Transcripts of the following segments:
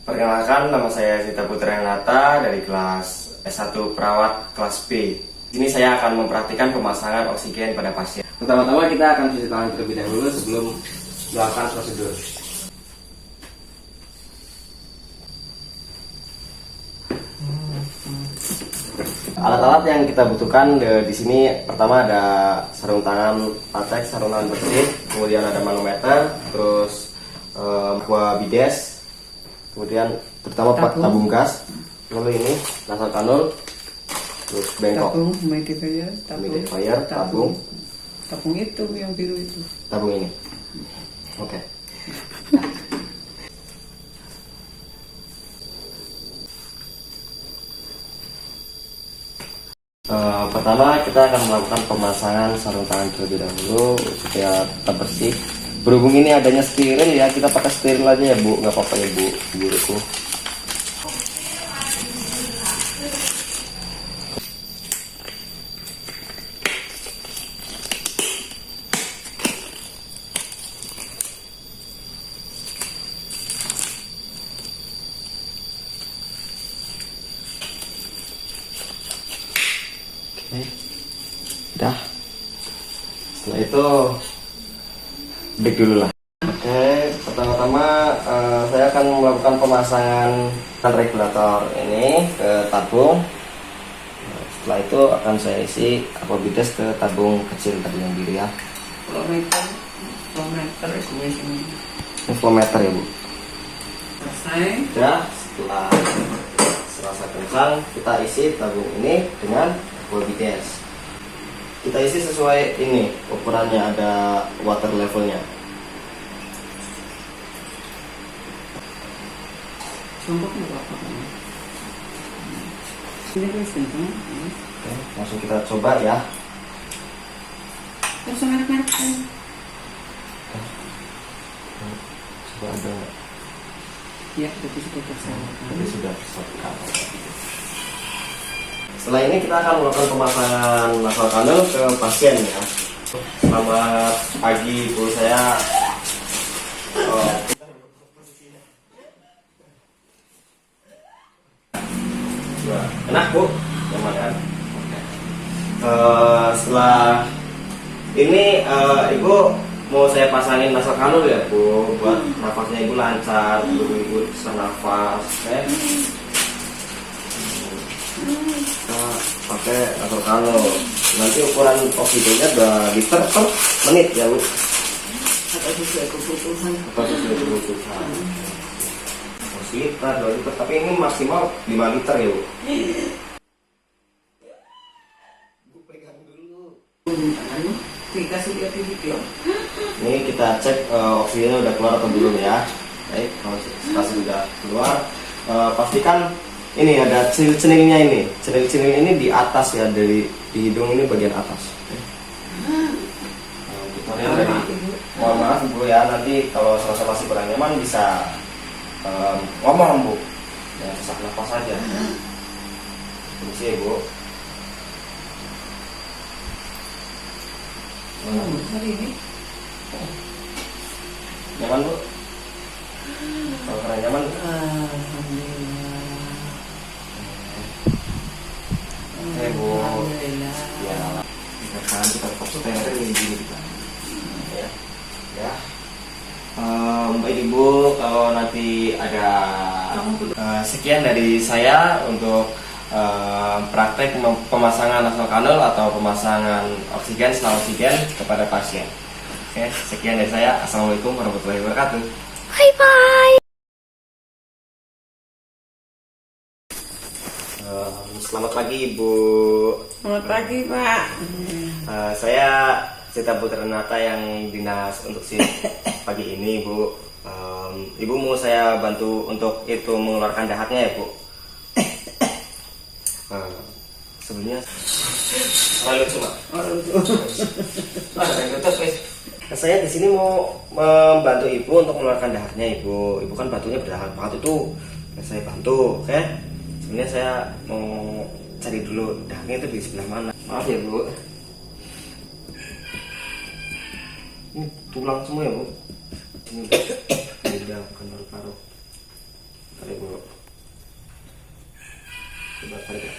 Perkenalkan, nama saya Sita Putra Renata dari kelas S1 Perawat kelas B. Di sini saya akan mempraktikkan pemasangan oksigen pada pasien. Pertama-tama kita akan cuci tangan terlebih dahulu sebelum melakukan prosedur. Alat-alat yang kita butuhkan di sini pertama ada sarung tangan latex, sarung tangan bersih, kemudian ada manometer, terus aqua bides, kemudian terutama tabung gas, lalu ini nasal kanul, terus bengkok, humidifier, tabung itu yang biru itu, tabung ini. Oke. Pertama kita akan melakukan pemasangan sarung tangan terlebih dahulu supaya tetap bersih. Berhubung ini adanya steril ya, kita pakai steril aja ya Bu, nggak apa-apa ya Bu, guruku. Oke, udah. Setelah itu break dulu lah. Oke, pertama-tama saya akan melakukan pemasangan regulator ini ke tabung. Setelah itu akan saya isi aqua bides ke tabung kecil tadi yang biru ya. Kilometer ini. Ini flowmeter ya Bu. Selesai. Ya, setelah serasa kencang kita isi tabung ini dengan aqua bides. Kita isi sesuai ini ukurannya, ada water levelnya. Contoh berapa? Ini kan Oke, langsung kita coba ya. terus merek-merek. Coba ada nggak? Ya, berarti sudah tersedia. Tadi sudah disatukan. Setelah ini kita akan melakukan pemasangan nasal kanul ke pasien ya. Selamat pagi Bu, saya enak Bu, nyaman kan? Setelah ini Ibu mau saya pasangin nasal kanul ya Bu, buat nafasnya Ibu lancar, Ibu bisa nafas. Oke. Kita pakai nasal kanul. Nanti ukuran oksigennya 2 liter per menit ya Bu. Atau sesuai kebutuhan. Atau sesuai kebutuhan. 1 liter, 2 liter, tapi ini maksimal 5 liter ya Bu. Bu pegang dulu. Dikasih lihat di video. Ini kita cek oksigennya udah keluar atau belum ya. Baik, kalau sudah keluar, pastikan ini ada cenil-cenilnya ini. Cenil-cenil ini di atas ya, di hidung ini bagian atas. Kita lihat dari, mohon maaf Bu ya, nanti kalau serasa masih kurang nyaman bisa ngomong Bu, ya sesak nafas saja. Permisi ya Bu. Hari ini. Nyaman Bu? Kalau kurang nyaman, Alhamdulillah. Bu. Alhamdulillah. Ya, kita kan kita tetap steril ini kita. Ya, ya. Baik Ibu, kalau nanti ada sekian dari saya untuk praktek pemasangan nasal kanul atau pemasangan oksigen, selang oksigen kepada pasien. Oke, sekian dari saya. Assalamualaikum warahmatullahi wabarakatuh. Bye bye. Selamat pagi Ibu. Selamat pagi Pak. Saya Sita Putra Renata yang dinas untuk si pagi ini Bu. Ibu mau saya bantu untuk itu mengeluarkan dahaknya ya Bu. Sebelumnya cuma saya di sini mau membantu Ibu untuk mengeluarkan dahaknya Ibu. Ibu kan batunya berdahak banget itu. Saya bantu, oke? Sebenarnya saya mau cari dulu dahaknya itu di sebelah mana. Maaf ya Bu. Ini tulang semua ya Bu. Ini udah paru-paru. Bentar ya Bu. Coba tarik.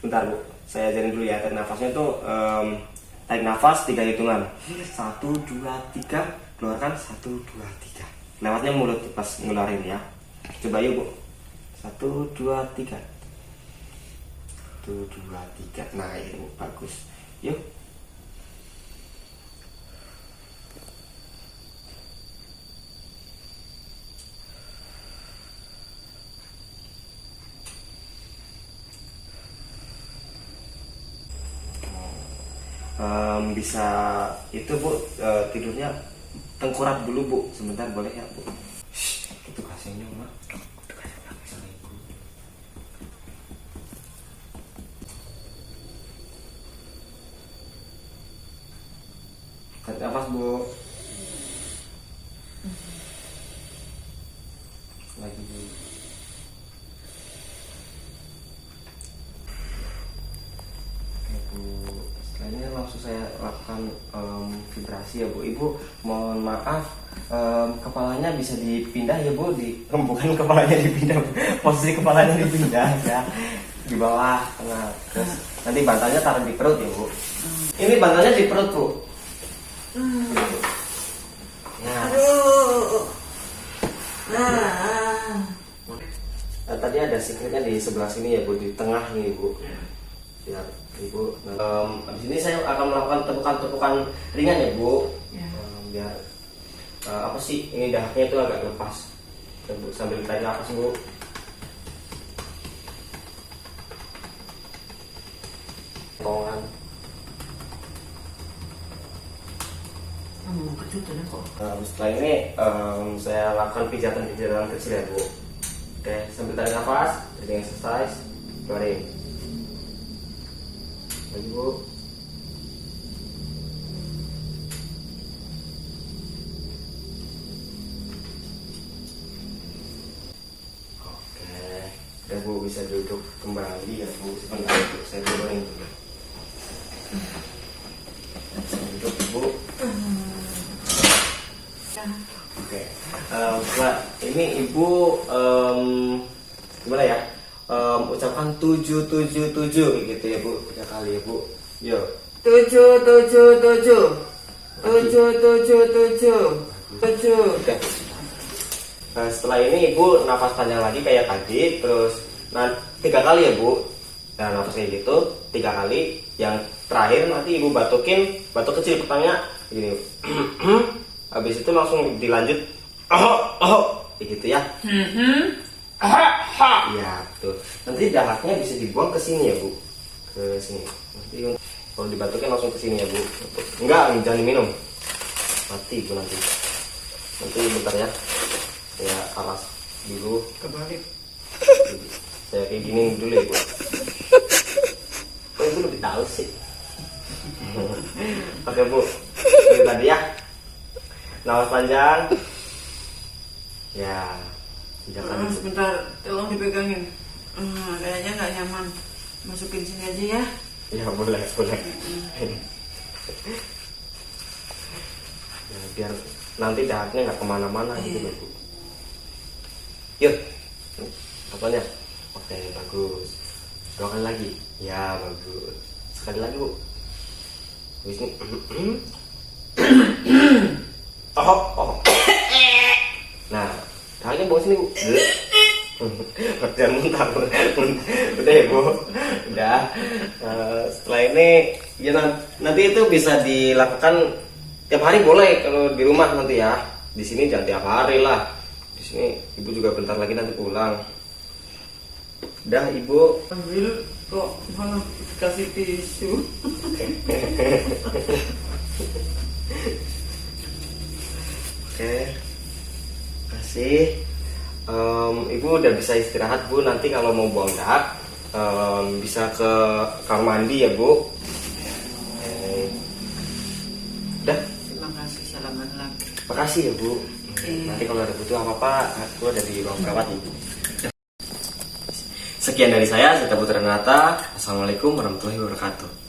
Bentar Bu, saya ajarin dulu ya. Tarik nafasnya tuh tarik nafas 3 hitungan. 1, 2, 3. Keluarkan 1, 2, 3. Lewatnya mulut pas ngeluarin ya. Coba yuk Bu. 1, 2, 3. 1, 2, 3. Nah itu bagus. Yuk. Bisa itu Bu, tidurnya tengkurap dulu Bu, sebentar boleh ya Bu? Shh, itu kasihnya Mak. Tarik nafas Bu. Lagi Bu. Oke Bu, selanjutnya langsung saya lakukan vibrasi ya Bu. Ibu mohon maaf, kepalanya bisa dipindah ya Bu, bukan kepalanya dipindah Bu. Posisi kepalanya dipindah ya, di bawah tengah. Terus nanti bantalnya taruh di perut ya Bu. Ini bantalnya di perut Bu. Nah, tadi ada secretnya di sebelah sini ya Bu, di tengah nih Bu. Ya Ibu, habis ini saya akan melakukan tepukan-tepukan ringan ya Bu. Biar apa sih, ini dahaknya itu agak lepas. Bu, sambil tarik nafas Bu. Tongan. Setelah ini saya lakukan pijatan-pijatan kecil ya Bu. Oke, sambil tarik nafas, breathing exercise, keluarin. Lagi Bu. Oke, udah Bu, bisa duduk kembali ya Bu. Sebentar Bu, saya dorongin dulu. Duduk Bu. Oke, setelah ini Ibu gimana ya? Ucapkan 777 gitu ya Bu, 3 kali ya Bu. Yuk. 777 777 7. Oke. Nah, setelah ini Ibu nafas panjang lagi kayak tadi, terus 3 kali ya Bu. Nah, nafas kayak gitu 3 kali. Yang terakhir nanti Ibu batuk kecil pertama gini. Habis itu langsung dilanjut gitu ya. Iya betul. Nanti dahaknya bisa dibuang ke sini ya Bu, ke sini. Nanti kalau dibatukin langsung ke sini ya Bu. Enggak, jangan diminum. Mati Bu nanti. Nanti bentar ya. Saya alas dulu. Kebalik. Saya kayak gini dulu ya Bu. Oh Ibu lebih tahu sih. Oke Bu, dari tadi ya. Nafas panjang. Ya. Sebentar, tolong dipegangin. Kayaknya nggak nyaman. Masukin sini aja ya. Ya boleh. Ya, biar nanti dahaknya nggak kemana-mana gitu Bu. Yuk, apanya? Oke, bagus. 2 kali lagi. Ya bagus. Sekali lagi Bu. Habis ini. Nah, dahaknya bawa sini Bu. Jangan muntah. Udah ya Bu. Udah. Setelah ini ya nanti itu bisa dilakukan tiap hari boleh kalau di rumah nanti ya. Di sini jangan tiap hari lah. Di sini Ibu juga bentar lagi nanti pulang. Udah Ibu. Ambil kok malah kasih tisu. Oke. Kasih. Ibu udah bisa istirahat Bu. Nanti kalau mau buang dahak bisa ke kamar mandi ya Bu. Udah. Terima kasih, salaman lagi. Makasih ya Bu. Nanti kalau ada butuh apa-apa aku ada di ruang perawat Ibu. Sekian dari saya Putra Renata. Assalamualaikum warahmatullahi wabarakatuh.